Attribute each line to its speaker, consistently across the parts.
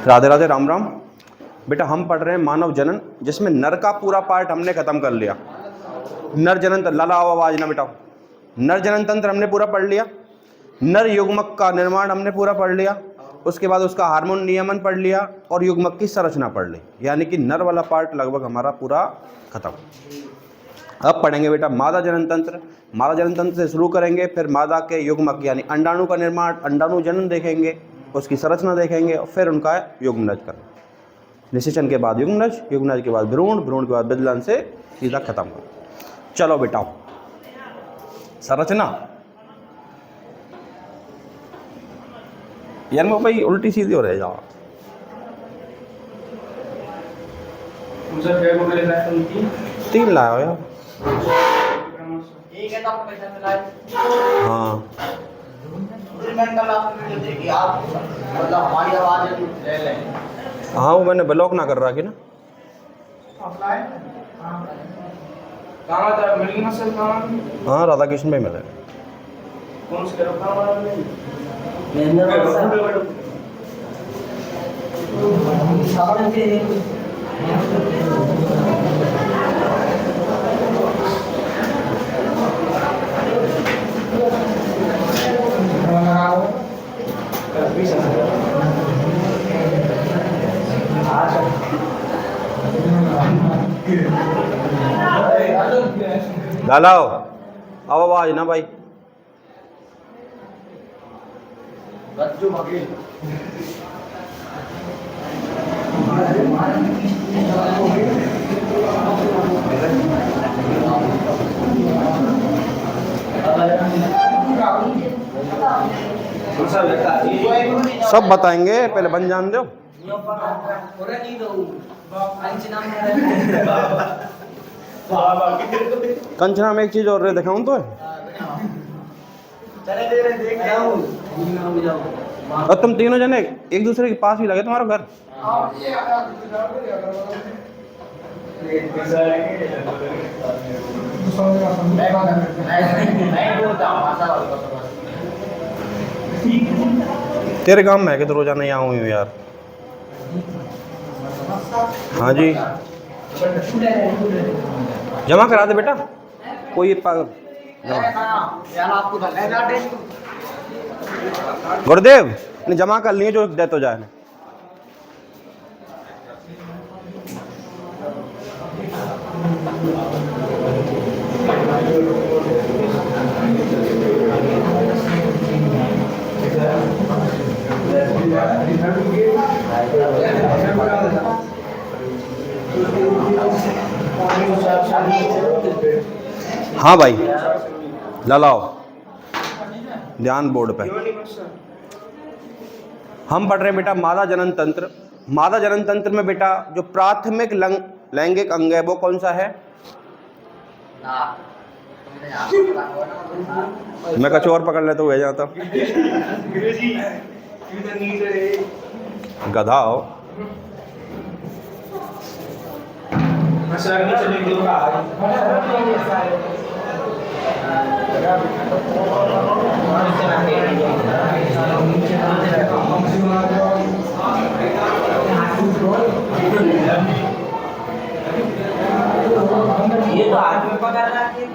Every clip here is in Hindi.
Speaker 1: राधे राधे, राम राम। बेटा हम पढ़ रहे हैं मानव जनन, जिसमें नर का पूरा पार्ट हमने खत्म कर लिया। नर जनन तंत्र, लाला आवाज ना बेटा। नर जनन तंत्र हमने पूरा पढ़ लिया। नर युग्मक का निर्माण हमने पूरा पढ़ लिया। उसके बाद उसका हार्मोन नियमन पढ़ लिया और युग्मक की संरचना पढ़ ली। यानी कि नर वाला पार्ट लगभग हमारा पूरा खत्म। अब पढ़ेंगे बेटा मादा जनन तंत्र। मादा जनन तंत्र से शुरू करेंगे, फिर मादा के युग्मक यानी अंडाणु का निर्माण, अंडाणु जनन देखेंगे, उसकी संरचना देखेंगे और फिर उनका युग्मनज करेंगे। निषेचन के बाद युग्मनज, युग्मनज के बाद भ्रूण, भ्रूण के बाद विदलन से सीधा खत्म कर। चलो बेटा संरचना। यार मैं भाई उल्टी सीधी हो रहे जाओ। तीन लाया हो यार। हाँ हाँ, वो मैंने ब्लॉक ना कर रहा कि ना। हाँ राधा कृष्ण भाई मिले। लालाओ अब आवाज ना भाई। सब बताएंगे, पहले बन जान दो। कंचना में एक चीज और दिखाऊं तो और तुम तीनों जने एक दूसरे के पास ही लगे तुम्हारा घर। तेरे गांव में है कि तो रोजाना यहाँ हुई हूँ यार। हाँ जी जमा करा दे बेटा। कोई गुरुदेव ने जमा कर लिए जो डेथ हो जाए। हाँ भाई लाओ ध्यान बोर्ड पे। हम पढ़ रहे हैं बेटा मादा जनन तंत्र। मादा जनन तंत्र में बेटा जो प्राथमिक लैंगिक अंग है वो कौन सा है? मैं कछ और पकड़ ले तो हुए जाता। गधा हो।
Speaker 2: ये तो हाथ में पकड़ रहा है।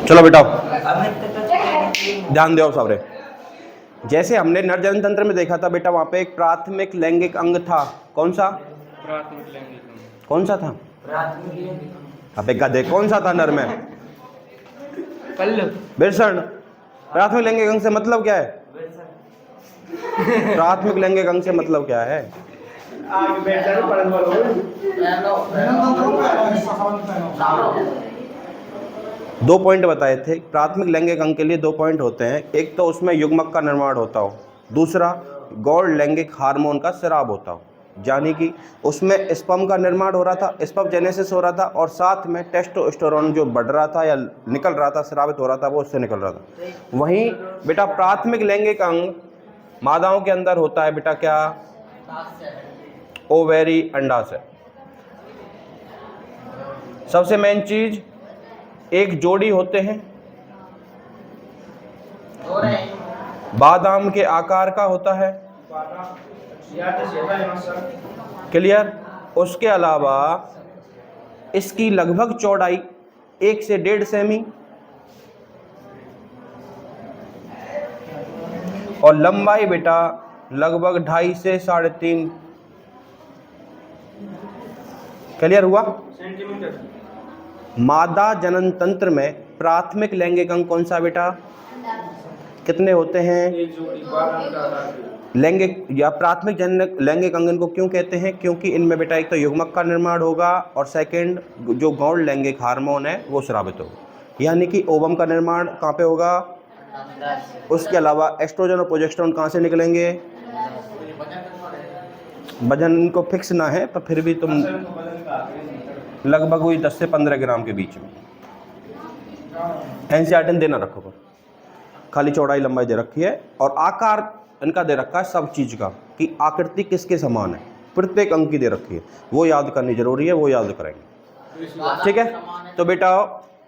Speaker 1: चलो बेटा ध्यान दो सबरे। जैसे हमने नर जनन तंत्र में देखा था बेटा, वहां पे एक प्राथमिक लैंगिक अंग था। कौन सा?
Speaker 2: प्राथमिक लैंगिक अंग।
Speaker 1: कौन सा था? अबे गधे कौन सा था नर में? बेरसण। प्राथमिक लैंगिक अंग से मतलब क्या है? प्राथमिक लैंगिक अंग से मतलब क्या है? दो पॉइंट बताए थे। प्राथमिक लैंगिक अंग के लिए दो पॉइंट होते हैं। एक तो उसमें युग्मक का निर्माण होता हो, दूसरा गौड़ लैंगिक हार्मोन का स्राव होता हो। यानी कि उसमें स्पर्म का निर्माण हो रहा था, स्पर्म जेनेसिस हो रहा था, और साथ में टेस्टोस्टेरोन जो बढ़ रहा था या निकल रहा था, स्रावित हो रहा था, वो उससे निकल रहा था। वहीं बेटा प्राथमिक लैंगिक अंग मादाओं के अंदर होता है बेटा क्या? ओवेरी अंडाशय। सबसे मेन चीज, एक जोड़ी होते हैं, बादाम के आकार का होता है, क्लियर। उसके अलावा इसकी लगभग चौड़ाई 1 से 1.5 सेमी और लंबाई बेटा लगभग 2.5 से 3.5। क्लियर हुआ?
Speaker 2: सेंटीमीटर।
Speaker 1: मादा जनन तंत्र में प्राथमिक लैंगिक अंग कौन सा बेटा? कितने होते हैं?
Speaker 2: एक जोड़ी बादाम का आकार।
Speaker 1: लैंगिक या प्राथमिक जनन लैंगिक अंग इनको क्यों कहते हैं? क्योंकि इनमें बेटा एक तो युग्मक का निर्माण होगा और सेकंड जो गौण लैंगिक हार्मोन है वो स्रावित होगा, यानी कि ओवम का निर्माण कहाँ पे होगा? उसके अलावा एस्ट्रोजन और प्रोजेस्टेरोन कहाँ से निकलेंगे? वजन इनको फिक्स ना है पर फिर भी तुम लगभग वही 10 से 15 ग्राम के बीच में। एनसीईआरटी देना रखो पर, खाली चौड़ाई लंबाई दे रखी है और आकार इनका दे रखा है सब चीज का कि आकृति किसके समान है, प्रत्येक अंग की दे रखी है, वो याद करनी जरूरी है, वो याद करेंगे। ठीक है, तो बेटा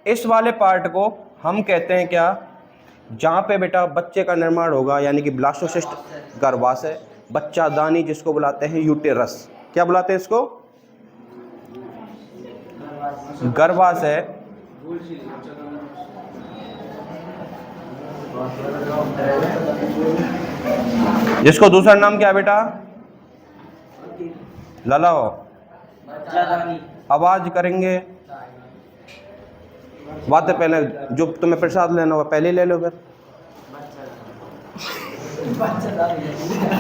Speaker 1: इस वाले पार्ट को हम कहते हैं क्या? जहाँ पे बेटा बच्चे का निर्माण होगा, यानी कि ब्लास्टोसिस्ट गर्भाशय, बच्चा दानी जिसको बुलाते हैं यूटेरस। क्या बुलाते हैं इसको? गर्भाशय। जिसको दूसरा नाम क्या है बेटा? ललाओ। आवाज करेंगे बातें पहले, जो तुम्हें प्रसाद लेना होगा पहले ले लो। फिर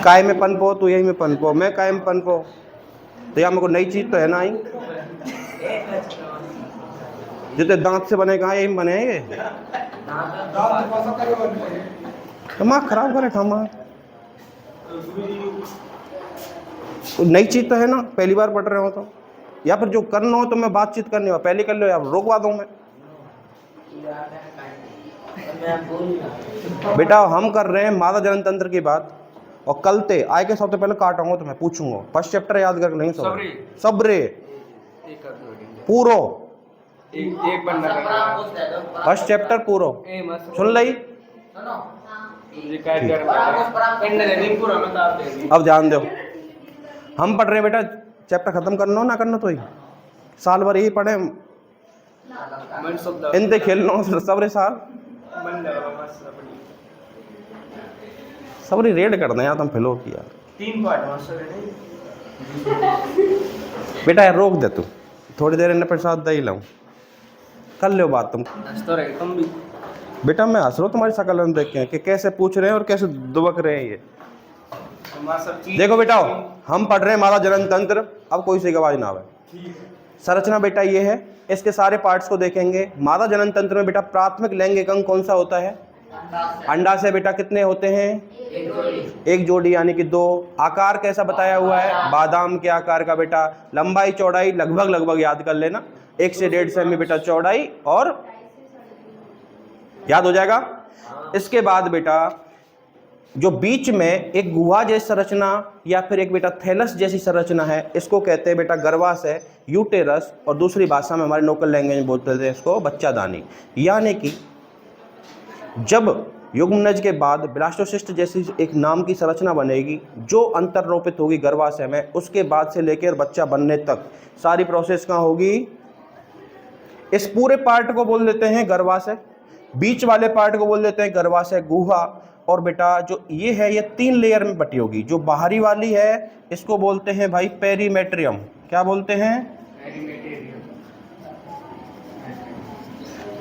Speaker 1: काय में पनपो, तू यही में पनपो, मैं काय में पनपो, तो यहाँ मेरे को नई चीज तो है ना ही। जितने दांत से बने कहाँ, यही में बने हैं ये। दिमाग खराब करे खामा, नई चीज तो है ना, पहली बार पढ़ रहे हो तो, या फिर जो करना हो तो मैं बातचीत करनी हो पहले कर लो या रोकवा दूं मैं। बेटा हम कर रहे हैं मादा जनन तंत्र की बात, और कल ते आए के सबसे पहले काटूंगा तो मैं पूछूंगा। फर्स्ट चैप्टर याद कर नहीं? सबरे पूरो
Speaker 2: एक बनना।
Speaker 1: फर्स्ट चैप्टर पूरो सुन लई। अब ध्यान दो, हम पढ़ रहे हैं बेटा, चैप्टर खत्म करना हो ना करना तो ही साल भर यही पढ़े, इनते खेलना सबरे साल सबरी रेड कर दें यार, तुम फिलो किया
Speaker 2: 3 पार्ट
Speaker 1: बेटा रोक दे तू थोड़ी देर, इन्हें प्रसाद दे ही लाऊं, कर लो बात तुम।
Speaker 2: तुम भी
Speaker 1: बेटा मैं हंस रहा हूँ तुम्हारी शकल देख के कि कैसे पूछ रहे हैं और कैसे दुबक रहे हैं ये। देखो बेटा हम पढ़ रहे हैं मादा जनन तंत्र, अब कोई सी आवाज ना आवे। संरचना बेटा ये है, इसके सारे पार्ट्स को देखेंगे। मादा जनन तंत्र में बेटा प्राथमिक लैंगिक अंग कौन सा होता है? अंडाशय बेटा कितने होते हैं? एक जोड़ी यानी कि 2। आकार कैसा बताया हुआ है? बादाम के आकार का बेटा। लंबाई चौड़ाई लगभग याद कर लेना, 1 से 1.5 सेमी बेटा चौड़ाई, और याद हो जाएगा। इसके बाद बेटा जो बीच में एक गुहा जैसी संरचना या फिर एक बेटा थैलस जैसी संरचना है, इसको कहते हैं बेटा गर्भाशय, यूटेरस, और दूसरी भाषा में हमारे लोकल लैंग्वेज में बोलते थे इसको बच्चादानी। यानी कि जब युग्मनज के बाद ब्लास्टोसिस्ट जैसी एक नाम की संरचना बनेगी जो अंतर्रोपित होगी गर्भाशय में, उसके बाद से लेकर बच्चा बनने तक सारी प्रोसेस कहाँ होगी? इस पूरे पार्ट को बोल देते हैं गर्भाशय, बीच वाले पार्ट को बोल देते हैं गर्भाशय गुहा, और बेटा जो ये है ये 3 लेयर में बटी होगी। जो बाहरी वाली है इसको बोलते हैं भाई पेरीमेट्रियम। क्या बोलते हैं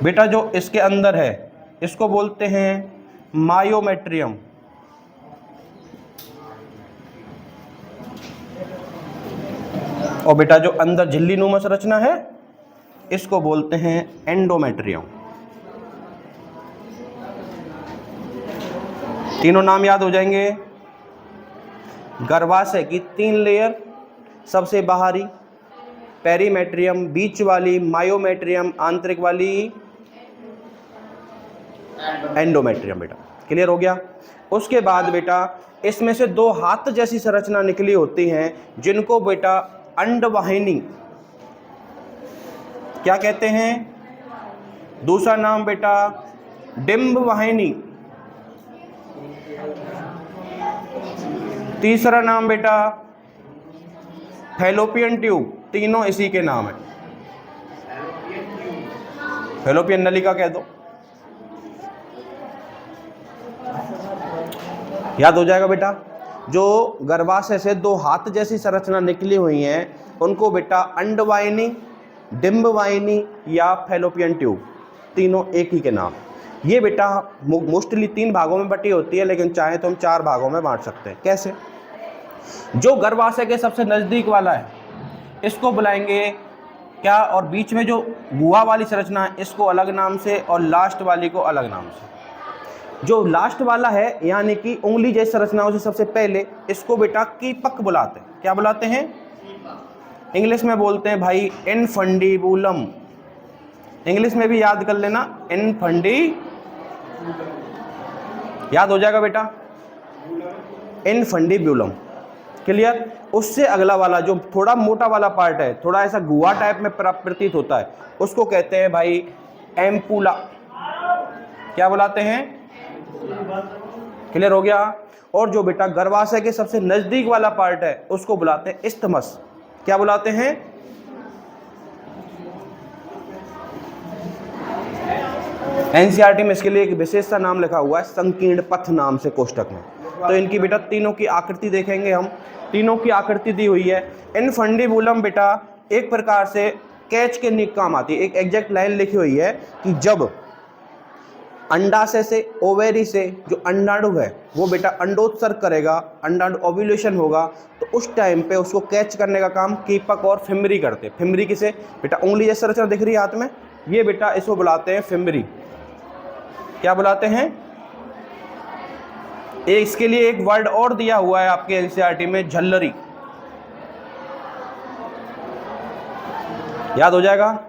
Speaker 1: बेटा? जो इसके अंदर है इसको बोलते हैं मायोमेट्रियम। और बेटा जो अंदर झिल्ली नुमा संरचना है इसको बोलते हैं एंडोमेट्रियम। तीनों नाम याद हो जाएंगे। गर्भाशय की 3 लेयर, सबसे बाहरी पेरीमेट्रियम, बीच वाली मायोमेट्रियम, आंतरिक वाली एंडोमेट्रियम। बेटा क्लियर हो गया। उसके बाद बेटा इसमें से दो हाथ जैसी संरचना निकली होती हैं जिनको बेटा अंडवाहिनी क्या कहते हैं, दूसरा नाम बेटा डिंब वाहिनी, तीसरा नाम बेटा फैलोपियन ट्यूब, तीनों इसी के नाम है। फैलोपियन नलिका कह दो, याद हो जाएगा बेटा। जो गर्भाशय से दो हाथ जैसी संरचना निकली हुई हैं उनको बेटा अंडवाहिनी, डिंबवाहिनी या फैलोपियन ट्यूब, तीनों एक ही के नाम। ये बेटा मोस्टली 3 भागों में बटी होती है, लेकिन चाहे तो हम 4 भागों में बांट सकते हैं। कैसे? जो गर्भाशय के सबसे नज़दीक वाला है इसको बुलाएंगे क्या, और बीच में जो गुहा वाली संरचना है इसको अलग नाम से, और लास्ट वाली को अलग नाम से। जो लास्ट वाला है यानी कि उंगली जैसी संरचनाओं से सबसे पहले, इसको बेटा कीपक बुलाते हैं। क्या बुलाते हैं? इंग्लिश में बोलते हैं भाई इनफंडिबुलम। इंग्लिश में भी याद कर लेना, इनफंडी, याद हो जाएगा बेटा, इनफंडिबुलम। क्लियर? उससे अगला वाला जो थोड़ा मोटा वाला पार्ट है, थोड़ा ऐसा गुहा टाइप में प्रतीत होता है, उसको कहते हैं भाई एम्पुला। क्या बुलाते हैं? क्लियर हो गया। और जो बेटा गर्भाशय के सबसे नजदीक वाला पार्ट है उसको बुलाते हैं इस्थमस। क्या बुलाते हैं? एनसीईआरटी में इसके लिए एक विशेष सा नाम लिखा हुआ है, संकीर्ण पथ नाम से कोष्टक में। तो इनकी बेटा तीनों की आकृति देखेंगे हम, तीनों की आकृति दी हुई है। इनफंडिबुलम बेटा एक प्रकार से कैच के निक काम आती है। एक एग्जैक्ट लाइन लिखी हुई है कि जब अंडाशय से, ओवेरी से जो अंडाणु है वो बेटा अंडोत्सर्ग करेगा, अंडाणु ओव्यूलेशन होगा, तो उस टाइम पे उसको कैच करने का काम कीपक और फिमरी करते हैं। फिमरी किसे? बेटा उंगली जैसी संरचना दिख रही है हाथ में, ये बेटा इसको बुलाते हैं फिमरी। क्या बुलाते हैं? इसके लिए एक वर्ड और दिया हुआ है आपके एनसीईआरटी में, झल्लरी। याद हो जाएगा।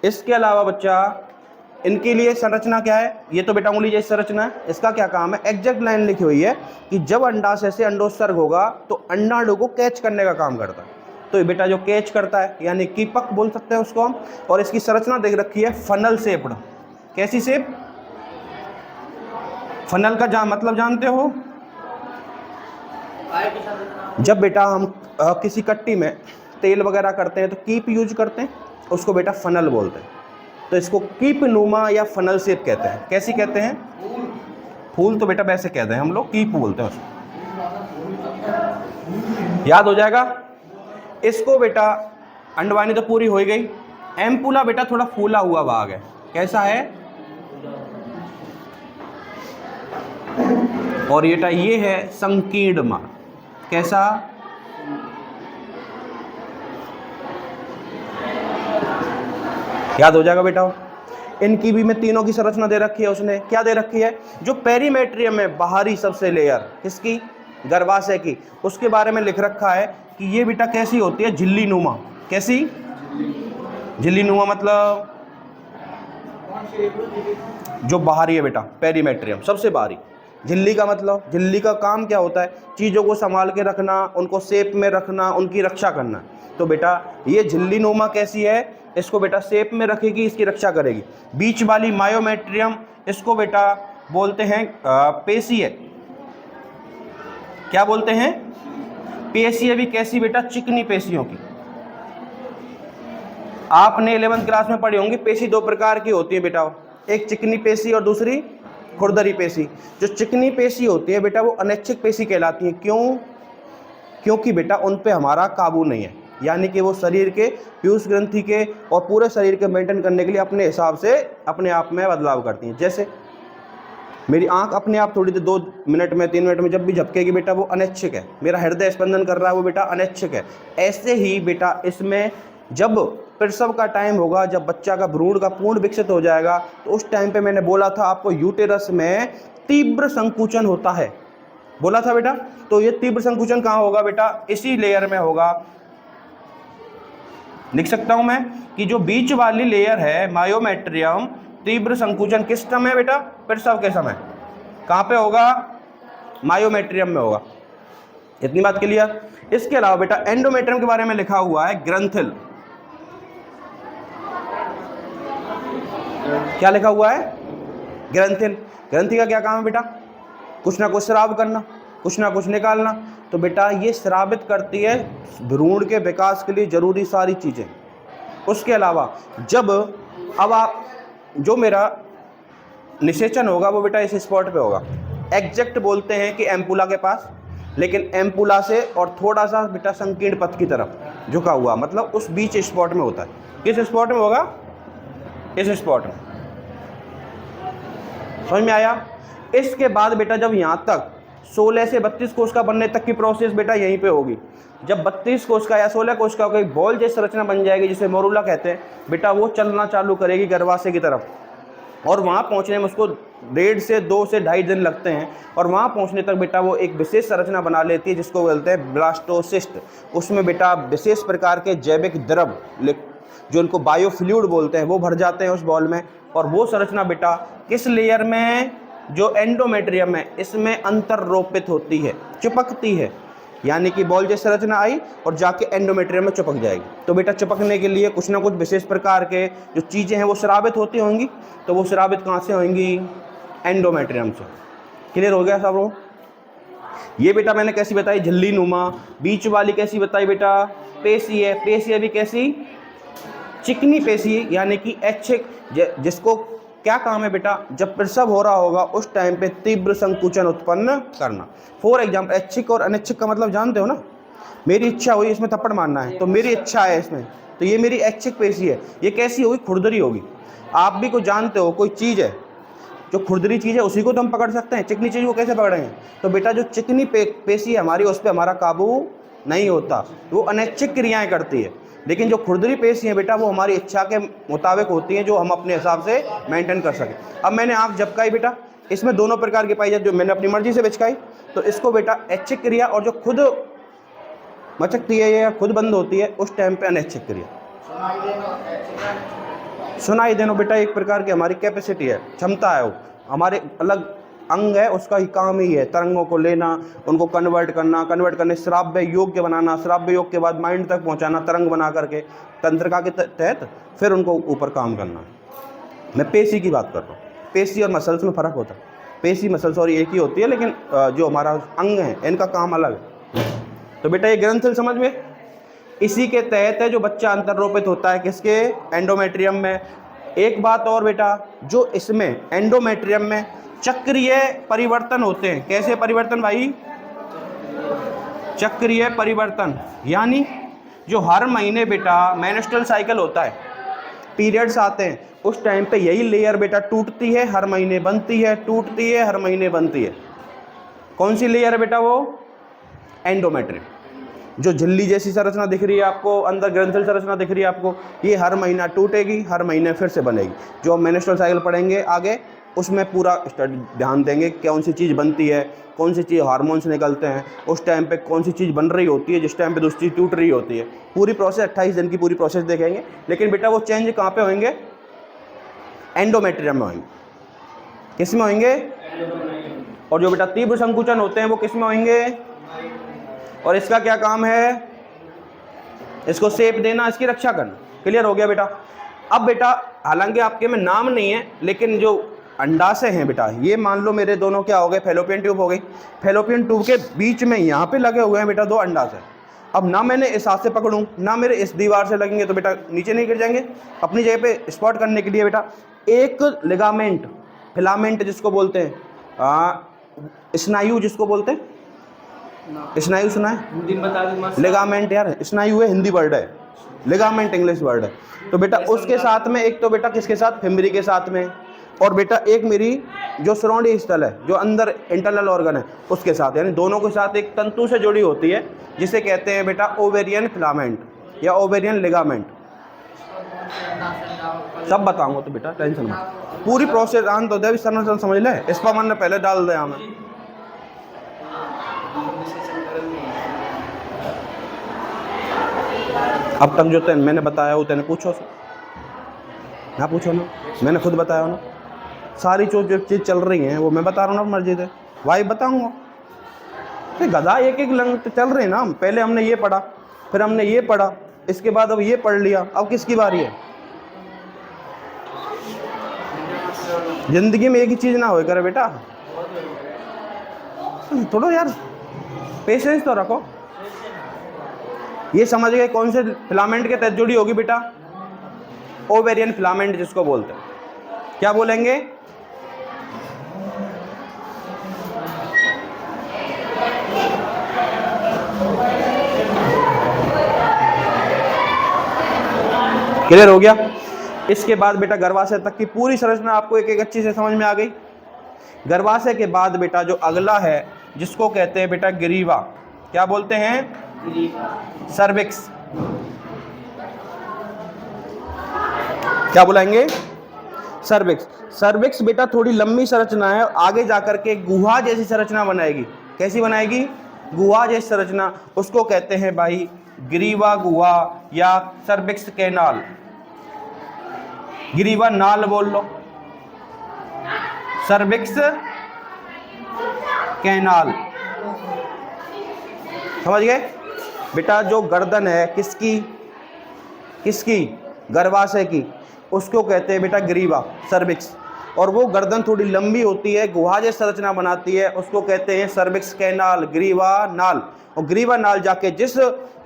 Speaker 1: इसके अलावा बच्चा इनके लिए संरचना क्या है? ये तो बेटा उंगली जैसी संरचना है। इसका क्या काम है? एग्जैक्ट लाइन लिखी हुई है कि जब अंडाशय से अंडोत्सर्ग होगा तो अंडाणु को कैच करने का काम करता है। तो ये बेटा जो कैच करता है यानी कीपक बोल सकते हैं उसको हम। और इसकी संरचना देख रखी है फनल शेप्ड। कैसी शेप? फनल का मतलब जानते हो? जब बेटा हम किसी कट्टी में तेल वगैरह करते हैं तो कीप यूज करते हैं, उसको बेटा फनल बोलते हैं। तो इसको कीप नुमा या फनल शेप कहते हैं। कैसी कहते हैं? फूल तो बेटा वैसे कहते हैं हम लोग, कीप बोलते हैं उसको। याद हो जाएगा। इसको बेटा अंडवाहिनी तो पूरी हो गई। एम्पुला बेटा थोड़ा फूला हुआ भाग है। कैसा है? और ये है संकीर्णमा। कैसा? याद हो जाएगा बेटा। इनकी भी में तीनों की संरचना दे रखी है उसने। क्या दे रखी है? जो पेरीमेट्रियम है, बाहरी सबसे लेयर, किसकी? गर्भाशय की, उसके बारे में लिख रखा है कि ये बेटा कैसी होती है? झिल्ली नुमा। कैसी? झिल्ली नुमा मतलब जो बाहरी है बेटा, पेरीमेट्रियम सबसे बाहरी। झिल्ली का मतलब, झिल्ली का काम क्या होता है? चीज़ों को संभाल के रखना, उनको शेप में रखना, उनकी रक्षा करना। तो बेटा ये झिल्ली नुमा कैसी है? इसको बेटा शेप में रखेगी, इसकी रक्षा करेगी। बीच वाली मायोमेट्रियम, इसको बेटा बोलते हैं पेशीय। क्या बोलते हैं? पेशीय भी कैसी बेटा? चिकनी पेशियों की। आपने 11वीं क्लास में पढ़ी होंगी, पेशी 2 प्रकार की होती है बेटा, एक चिकनी पेशी और दूसरी खुरदरी पेशी। जो चिकनी पेशी होती है बेटा वो अनैच्छिक पेशी कहलाती है। क्यों? क्योंकि बेटा उन पे हमारा काबू नहीं है, यानी कि वो शरीर के पीयूष ग्रंथि के और पूरे शरीर के मेंटेन करने के लिए अपने हिसाब से अपने आप में बदलाव करती हैं। जैसे मेरी आंख अपने आप थोड़ी देर 2 मिनट में 3 मिनट में जब भी झपकेगी बेटा वो अनैच्छिक है। मेरा हृदय स्पंदन कर रहा है वो बेटा अनैच्छिक है। ऐसे ही बेटा इसमें जब प्रसव का टाइम होगा, जब बच्चा का भ्रूण का पूर्ण विकसित हो जाएगा, तो उस टाइम पे मैंने बोला था आपको यूटेरस में तीव्र संकुचन होता है, बोला था बेटा। तो ये तीव्र संकुचन कहाँ होगा बेटा? इसी लेयर में होगा। लिख सकता हूं मैं कि जो बीच वाली लेयर है मायोमेट्रियम, तीव्र संकुचन किस समय बेटा? प्रसव के समय। कहाँ पे होगा? मायोमेट्रियम में होगा। इतनी बात क्लियर। इसके अलावा बेटा एंडोमेट्रियम के बारे में लिखा हुआ है ग्रंथिल। क्या लिखा हुआ है? ग्रंथिल। ग्रंथि का क्या काम है बेटा? कुछ ना कुछ स्राव करना, कुछ ना कुछ निकालना। तो बेटा ये स्रावित करती है भ्रूण के विकास के लिए जरूरी सारी चीज़ें। उसके अलावा जब अब आप जो मेरा निषेचन होगा वो बेटा इस स्पॉट पे होगा। एग्जैक्ट बोलते हैं कि एम्पुला के पास, लेकिन एम्पुला से और थोड़ा सा बेटा संकीर्ण पथ की तरफ झुका हुआ, मतलब उस बीच स्पॉट में होता है। किस स्पॉट में होगा? इस स्पॉट में। समझ में आया? इसके बाद बेटा जब यहाँ तक 16 से 32 कोशिका बनने तक की प्रोसेस बेटा यहीं पे होगी। जब 32 कोशिका या 16 कोशिका की बॉल जैसी संरचना बन जाएगी, जिसे मोरूला कहते हैं, बेटा वो चलना चालू करेगी गर्भाशय की तरफ, और वहाँ पहुँचने में उसको 1.5 से 2 से 2.5 दिन लगते हैं। और वहाँ पहुँचने तक बेटा वो एक विशेष संरचना बना लेती है जिसको बोलते हैं ब्लास्टोसिस्ट। उसमें बेटा विशेष प्रकार के जैविक द्रव, जो उनको बायोफ्लूइड बोलते हैं, वो भर जाते हैं उस बॉल में। और वो संरचना बेटा किस लेयर में? जो एंडोमेट्रियम है, इसमें अंतर्रोपित होती है, चिपकती है। यानी कि बॉल जैसी संरचना आई और जाके एंडोमेट्रियम में चिपक जाएगी। तो बेटा चिपकने के लिए कुछ ना कुछ विशेष प्रकार के जो चीज़ें हैं वो स्रावित होती होंगी। तो वो स्रावित कहाँ से होंगी? एंडोमेट्रियम से। क्लियर हो गया सब लोग? ये बेटा मैंने कैसी बताई? झिल्ली नुमा। बीच वाली कैसी बताई बेटा? पेशी है। पेशी अभी कैसी? चिकनी पेशी, यानी कि ऐच्छिक, जिसको क्या काम है बेटा? जब प्रसव हो रहा होगा उस टाइम पे तीव्र संकुचन उत्पन्न करना। फॉर एग्जाम्पल ऐच्छिक और अनैच्छिक का मतलब जानते हो ना? मेरी इच्छा हुई इसमें थप्पड़ मारना है, तो मेरी इच्छा है इसमें, तो ये मेरी ऐच्छिक पेशी है। ये कैसी होगी? खुरदरी होगी। आप भी को जानते हो, कोई चीज़ है जो खुरदरी चीज़ है उसी को तो हम पकड़ सकते हैं, चिकनी चीज़ को कैसे पकड़ेंगे? तो बेटा जो चिकनी पेशी है हमारी, उस पर हमारा काबू नहीं होता, वो अनैच्छिक क्रियाएँ करती है। लेकिन जो खुरदरी पेशी हैं बेटा वो हमारी इच्छा के मुताबिक होती हैं, जो हम अपने हिसाब से मेंटेन कर सकें। अब मैंने आँख झपकाई बेटा, इसमें दोनों प्रकार की पाई जाती है। जो मैंने अपनी मर्जी से बिचकाई तो इसको बेटा ऐच्छिक क्रिया, और जो खुद मचकती है या खुद बंद होती है उस टाइम पे अनैच्छिक क्रिया। सुनाई देना बेटा एक प्रकार की हमारी कैपेसिटी है, क्षमता है। वो हमारे अलग अंग है, उसका ही काम ही है तरंगों को लेना, उनको कन्वर्ट करने श्राव्य योग्य बनाना, श्राव्य योग्य के बाद माइंड तक पहुंचाना तरंग बना करके तंत्रिका के तहत, फिर उनको ऊपर काम करना। मैं पेशी की बात कर रहा हूँ। पेशी और मसल्स में फ़र्क होता है। पेशी मसल्स और एक ही होती है, लेकिन जो हमारा अंग है इनका काम अलग है। तो बेटा ये ग्रंथिल समझ में, इसी के तहत है जो बच्चा अंतर्रोपित होता है। किसके? एंडोमेट्रियम में। एक बात और बेटा, जो इसमें एंडोमेट्रियम में चक्रीय परिवर्तन होते हैं। कैसे परिवर्तन भाई? चक्रीय परिवर्तन, यानी जो हर महीने बेटा मेंस्ट्रुअल साइकिल होता है, पीरियड्स आते हैं, उस टाइम पे यही लेयर बेटा टूटती है, हर महीने बनती है, टूटती है, हर महीने बनती है। कौन सी लेयर है बेटा? वो एंडोमेट्रियम। जो झिल्ली जैसी संरचना दिख रही है आपको, अंदर ग्रंथिल संरचना दिख रही है आपको, ये हर महीना टूटेगी, हर महीने फिर से बनेगी। जो हम मेंस्ट्रुअल साइकिल पढ़ेंगे आगे, उसमें पूरा स्टडी ध्यान देंगे कौन सी चीज़ बनती है, कौन सी चीज़ हार्मोन्स निकलते हैं, उस टाइम पे कौन सी चीज़ बन रही होती है, जिस टाइम पे दूसरी चीज़ टूट रही होती है। पूरी प्रोसेस 28 दिन की पूरी प्रोसेस देखेंगे। लेकिन बेटा वो चेंज कहाँ पे होंगे? एंडोमेट्रियम में होंगे। किस में होंगे? और जो बेटा तीव्र संकुचन होते हैं वो किस में होंगे? और इसका क्या काम है? इसको शेप देना, इसकी रक्षा करना। क्लियर हो गया बेटा? अब बेटा हालांकि आपके में नाम नहीं है, लेकिन जो अंडाशय हैं बेटा, ये मान लो मेरे दोनों क्या हो गए? फैलोपियन ट्यूब हो गई। फैलोपियन ट्यूब के बीच में यहाँ पे लगे हुए हैं बेटा 2 अंडाशय। अब ना मैंने इस हाथ से पकड़ूं, ना मेरे इस दीवार से लगेंगे, तो बेटा नीचे नहीं गिर जाएंगे। अपनी जगह पे स्पॉट करने के लिए बेटा एक लिगामेंट, फिलामेंट जिसको बोलते हैं, स्नायु जिसको बोलते हैं, स्नायु सुना है?
Speaker 2: हिंदी में बता दो।
Speaker 1: लिगामेंट यार, स्नायु है हिंदी वर्ड है, लिगामेंट इंग्लिश वर्ड है। तो बेटा उसके साथ में एक तो बेटा किसके साथ? फिमरी के साथ में, और बेटा एक मेरी जो सराउंडिंग स्थल है, जो अंदर इंटरनल ऑर्गन है, उसके साथ, यानी दोनों के साथ एक तंतु से जुड़ी होती है, जिसे कहते हैं बेटा ओवेरियन फिलामेंट या ओवेरियन लिगामेंट। सब बताऊंगा तो बेटा टेंशन मत, पूरी प्रोसेस आन तो दे, सरल समझ ले। इस पर मैंने पहले डाल दिया हमें। अब तक जो मैंने बताया वो तेने पूछो ना, पूछो ना, मैंने खुद बताया ना। सारी जो चीज़ चल रही हैं वो मैं बता रहा हूँ ना मस्जिद है, वाई बताऊँगा। तो गधा एक एक लंग तो चल रहे हैं ना, पहले हमने ये पढ़ा, फिर हमने ये पढ़ा, इसके बाद अब ये पढ़ लिया, अब किसकी बारी है? जिंदगी में एक ही चीज़ ना हो करे बेटा, थोड़ा यार पेशेंस तो रखो। ये समझ गए कौन से फिलामेंट के तहत जुड़ी होगी बेटा? ओवेरियन फिलामेंट जिसको बोलते हैं। क्या बोलेंगे? क्लियर हो गया? इसके बाद बेटा गर्भाशय तक की पूरी संरचना आपको एक एक अच्छी से समझ में आ गई। गर्भाशय के बाद बेटा जो अगला है जिसको कहते हैं बेटा ग्रीवा, क्या बोलते हैं? सर्विक्स। क्या बुलाएंगे? सर्विक्स। सर्विक्स बेटा थोड़ी लंबी संरचना है, आगे जाकर के गुहा जैसी संरचना बनाएगी। कैसी बनाएगी? गुहा जैसी संरचना। उसको कहते हैं भाई ग्रीवा गुहा या सर्विक्स कैनाल। ग्रीवा नाल बोल लो, सर्विक्स कैनाल। समझ गए बेटा? जो गर्दन है किसकी? किसकी? गर्भाशय की। उसको कहते हैं बेटा ग्रीवा, सर्विक्स। और वो गर्दन थोड़ी लंबी होती है, गुहा जैसी संरचना बनाती है, उसको कहते हैं सर्विक्स कैनाल, ग्रीवा नाल। और ग्रीवा नाल जाके जिस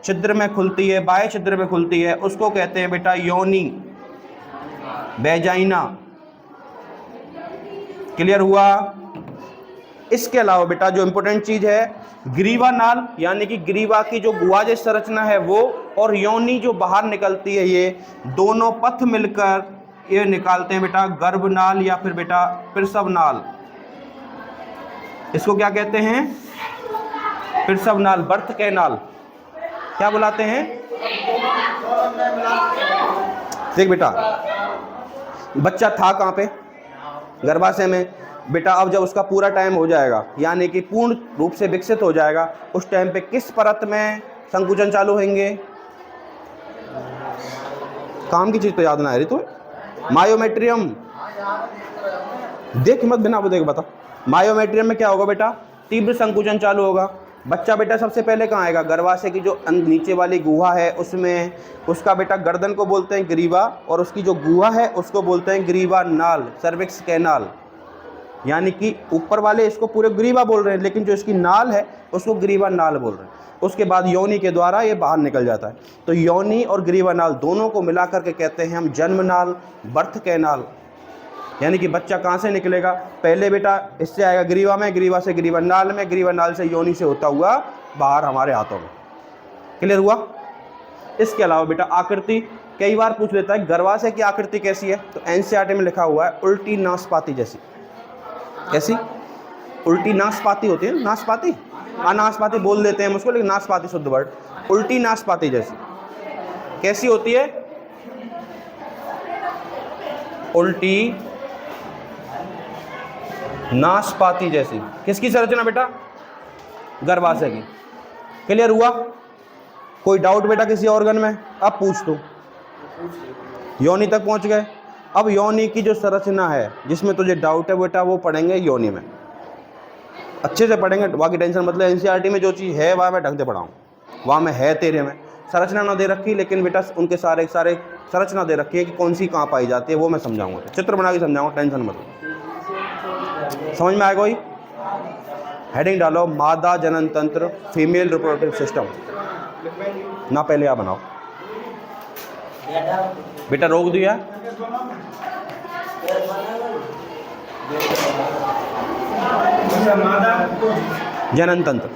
Speaker 1: छिद्र में खुलती है, बाह्य छिद्र में खुलती है, उसको कहते हैं बेटा योनि, वेजाइना। क्लियर हुआ? इसके अलावा बेटा जो इंपॉर्टेंट चीज है, ग्रीवा नाल यानी कि ग्रीवा की जो गुहा जैसी संरचना है वो, और योनि जो बाहर निकलती है, ये दोनों पथ मिलकर ये निकालते हैं बेटा गर्भनाल या फिर बेटा प्रसव नाल। इसको क्या कहते हैं? प्रसव नाल, बर्थ कैनाल। क्या बुलाते हैं? देख बेटा, बच्चा था कहाँ पे? गर्भाशय में। बेटा अब जब उसका पूरा टाइम हो जाएगा यानी कि पूर्ण रूप से विकसित हो जाएगा, उस टाइम पे किस परत में संकुचन चालू होंगे? काम की चीज तो याद ना आ रही तो? मायोमेट्रियम। देख मत बिना देख बता। मायोमेट्रियम में क्या होगा बेटा? तीव्र संकुचन चालू होगा। बच्चा बेटा सबसे पहले कहाँ आएगा? गर्भाशय की जो नीचे वाली गुहा है उसमें। उसका बेटा गर्दन को बोलते हैं ग्रीवा, और उसकी जो गुहा है उसको बोलते हैं ग्रीवा नाल, सर्विक्स कैनाल। यानी कि ऊपर वाले इसको पूरे ग्रीवा बोल रहे हैं, लेकिन जो इसकी नाल है उसको ग्रीवा नाल बोल रहे हैं। उसके बाद योनि के द्वारा ये बाहर निकल जाता है। तो योनि और ग्रीवा नाल दोनों को मिलाकर के कहते हैं हम जन्म नाल, बर्थ कैनाल। यानी कि बच्चा कहाँ से निकलेगा? पहले बेटा इससे आएगा ग्रीवा में, ग्रीवा से ग्रीवा नाल में, ग्रीवा नाल से योनि से होता हुआ बाहर हमारे हाथों में। क्लियर हुआ? इसके अलावा बेटा आकृति कई बार पूछ लेता है, गर्भाशय की आकृति कैसी है? तो एनसीईआरटी में लिखा हुआ है उल्टी नाशपाती जैसी। कैसी? उल्टी नाशपाती होती है, नाशपाती, नाशपाती बोल देते हैं मुझको, लेकिन नाशपाती शुद्ध वर्ड। उल्टी नाशपाती जैसी। कैसी होती है? उल्टी नाशपाती जैसी। किसकी संरचना बेटा? गर्भाशय की। क्लियर हुआ? कोई डाउट बेटा किसी ऑर्गन में? अब पूछ दो। योनि तक पहुंच गए। अब योनि की जो संरचना है जिसमें तुझे डाउट है बेटा, वो पढ़ेंगे योनि में, अच्छे से पढ़ेंगे। बाकी टेंशन मतलब एनसीईआरटी में जो चीज़ है वहाँ मैं ढंग से पढ़ाऊँ, वहाँ में है तेरे में। संरचना ना दे रखी, लेकिन बेटा उनके सारे संरचना दे रखी है कि कौन सी कहाँ पाई जाती है, वो मैं समझाऊंगा, चित्र बना के समझाऊंगा, टेंशन मत लो। समझ में आएगा? कोई हेडिंग डालो, मादा जनन तंत्र, फीमेल रिप्रोडक्टिव सिस्टम ना, पहले आप बनाओ बेटा। रोक दिया जनन तंत्र।